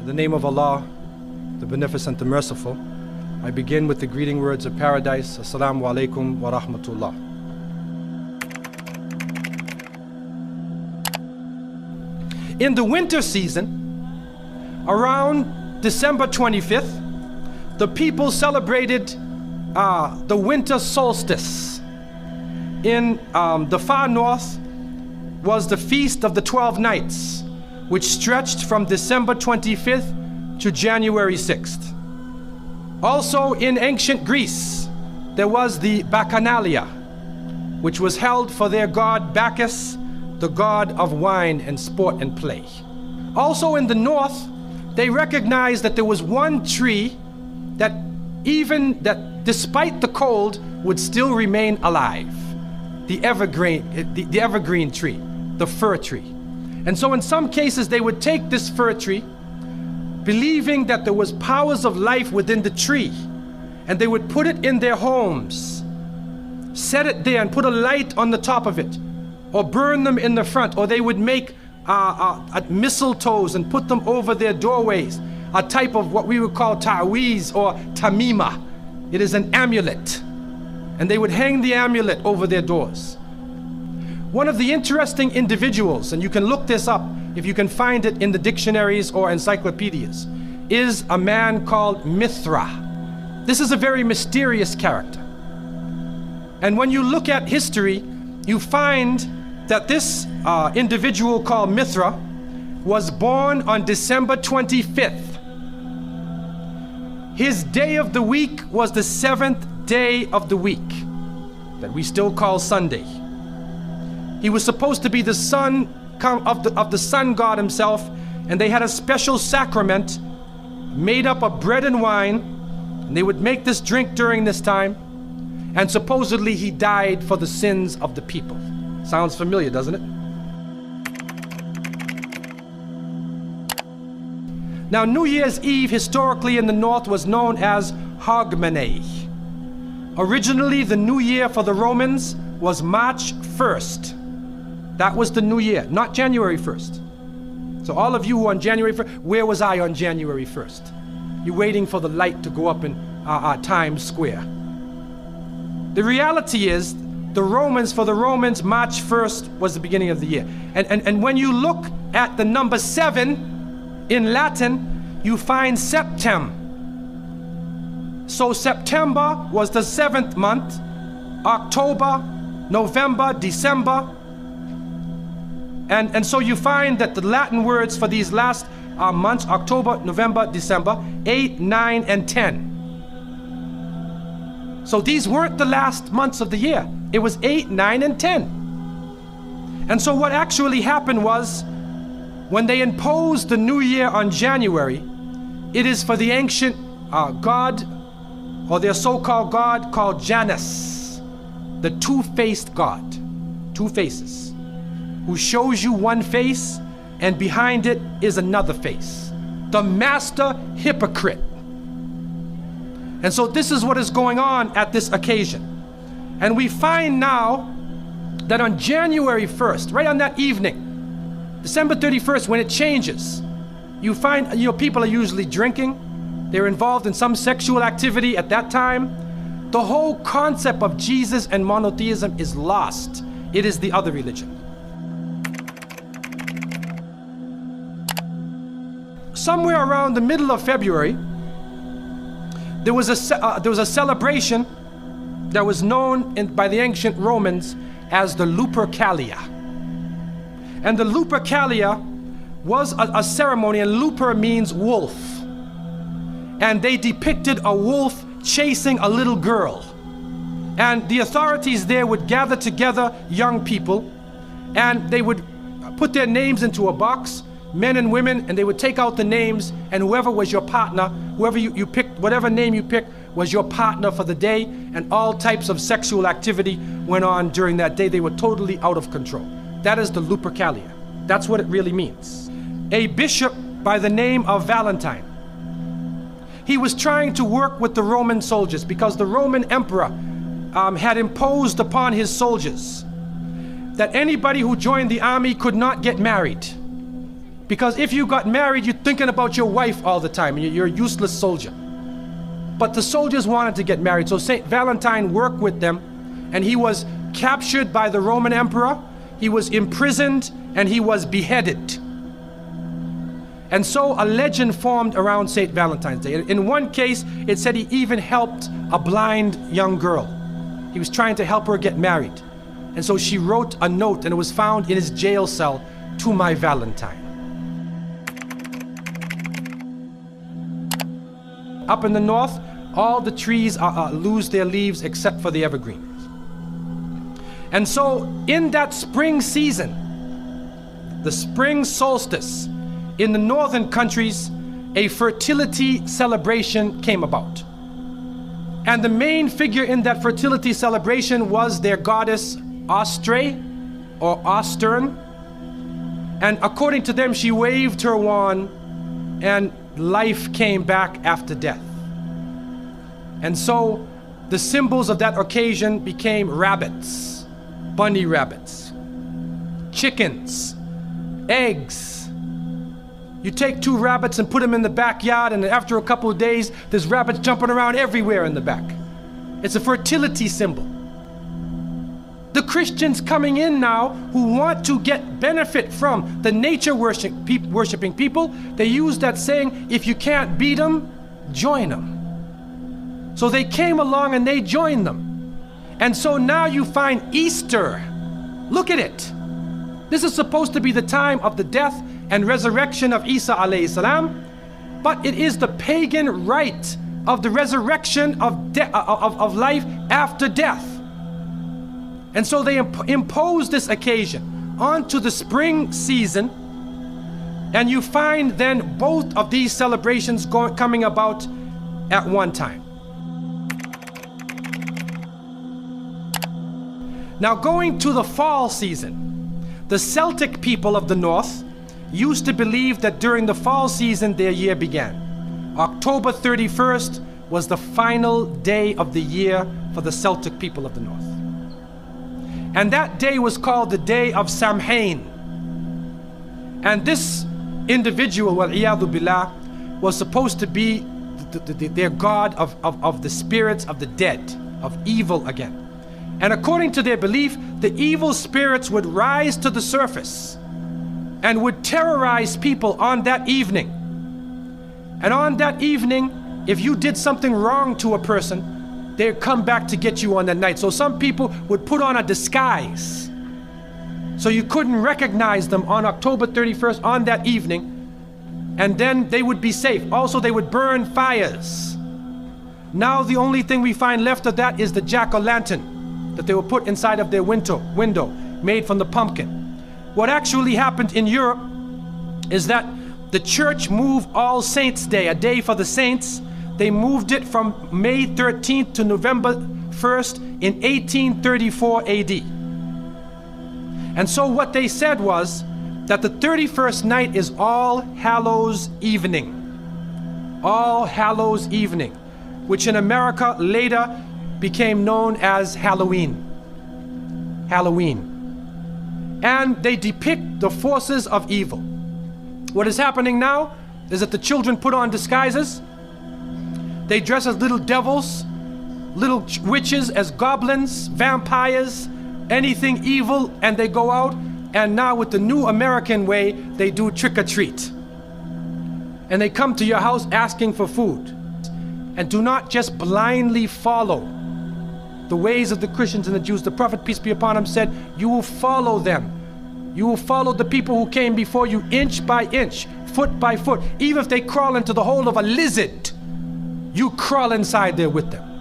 In the name of Allah, the Beneficent, the Merciful, I begin with the greeting words of paradise. Assalamu alaikum wa rahmatullah. In the winter season, around December 25th, the people celebrated the winter solstice. In the far north was the Feast of the 12 Nights, which stretched from December 25th to January 6th. Also in ancient Greece, there was the Bacchanalia, which was held for their god Bacchus, the god of wine and sport and play. Also in the north, they recognized that there was one tree that despite the cold would still remain alive. The evergreen tree, the fir tree. And so in some cases they would take this fir tree, believing that there was powers of life within the tree, and they would put it in their homes, set it there and put a light on the top of it, or burn them in the front, or they would make mistletoes and put them over their doorways, a type of what we would call ta'weez or tamima. It is an amulet, and they would hang the amulet over their doors. One of the interesting individuals, and you can look this up if you can find it in the dictionaries or encyclopedias, is a man called Mithra. This is a very mysterious character. And when you look at history, you find that this individual called Mithra was born on December 25th. His day of the week was the 7th day of the week, that we still call Sunday. He was supposed to be the son of the sun god himself, and they had a special sacrament made up of bread and wine, and they would make this drink during this time, and supposedly he died for the sins of the people. Sounds familiar, doesn't it? Now, New Year's Eve historically in the north was known as Hogmanay. Originally, the New Year for the Romans was March 1st. That was the New Year, not January 1st. So all of you who on January 1st, where was I on January 1st? You're waiting for the light to go up in Times Square. The reality is, for the Romans, March 1st was the beginning of the year. And when you look at the number 7 in Latin, you find septem. So September was the 7th month, October, November, December. And so you find that the Latin words for these last months, October, November, December, 8, 9, and 10. So these weren't the last months of the year. It was 8, 9, and 10. And so what actually happened was, when they imposed the new year on January, it is for the ancient god, or their so-called god called Janus, the two-faced god, two faces, who shows you one face and behind it is another face, the master hypocrite. And so this is what is going on at this occasion. And we find now that on January 1st, right on that evening, December 31st, when it changes, you find, people are usually drinking. They're involved in some sexual activity at that time. The whole concept of Jesus and monotheism is lost. It is the other religion. Somewhere around the middle of February, there was a celebration that was known by the ancient Romans as the Lupercalia. And the Lupercalia was a ceremony, and luper means wolf. And they depicted a wolf chasing a little girl. And the authorities there would gather together young people, and they would put their names into a box, men and women, and they would take out the names, and whoever was your partner, whoever you picked, whatever name you picked, was your partner for the day, and all types of sexual activity went on during that day. They were totally out of control. That is the Lupercalia. That's what it really means. A bishop by the name of Valentine, he was trying to work with the Roman soldiers because the Roman emperor had imposed upon his soldiers that anybody who joined the army could not get married. Because if you got married, you're thinking about your wife all the time, and you're a useless soldier. But the soldiers wanted to get married, so St. Valentine worked with them, and he was captured by the Roman emperor, he was imprisoned, and he was beheaded. And so a legend formed around St. Valentine's Day. In one case, it said he even helped a blind young girl. He was trying to help her get married. And so she wrote a note, and it was found in his jail cell, "To my Valentine." Up in the north, all the trees lose their leaves except for the evergreens. And so in that spring season, the spring solstice, in the northern countries, a fertility celebration came about. And the main figure in that fertility celebration was their goddess Ostre, or Ostern. And according to them, she waved her wand and life came back after death. And so the symbols of that occasion became rabbits, bunny rabbits, chickens, eggs. You take 2 rabbits and put them in the backyard, and after a couple of days, there's rabbits jumping around everywhere in the back. It's a fertility symbol. The Christians coming in now who want to get benefit from the nature worshiping people, they use that saying, if you can't beat them, join them. So they came along and they joined them. And so now you find Easter. Look at it. This is supposed to be the time of the death and resurrection of Isa alayhi salam, but it is the pagan rite of the resurrection of life after death. And so they impose this occasion onto the spring season, and you find then both of these celebrations coming about at one time. Now, going to the fall season, the Celtic people of the north used to believe that during the fall season their year began. October 31st was the final day of the year for the Celtic people of the north. And that day was called the day of Samhain. And this individual, wal-iyadhu billah, was supposed to be their god of the spirits of the dead, of evil again. And according to their belief, the evil spirits would rise to the surface and would terrorize people on that evening. And on that evening, if you did something wrong to a person, they'd come back to get you on that night. So some people would put on a disguise, so you couldn't recognize them on October 31st on that evening, and then they would be safe. Also, they would burn fires. Now the only thing we find left of that is the jack-o'-lantern that they would put inside of their window made from the pumpkin. What actually happened in Europe is that the church moved All Saints' Day, a day for the saints. They moved it from May 13th to November 1st in 1834 AD. And so what they said was that the 31st night is All Hallows Evening. All Hallows Evening, which in America later became known as Halloween. Halloween. And they depict the forces of evil. What is happening now is that the children put on disguises. They dress as little devils, little witches, as goblins, vampires, anything evil, and they go out, and now with the new American way, they do trick-or-treat. And they come to your house asking for food. And do not just blindly follow the ways of the Christians and the Jews. The Prophet, peace be upon him, said, you will follow them. You will follow the people who came before you inch by inch, foot by foot. Even if they crawl into the hole of a lizard, you crawl inside there with them.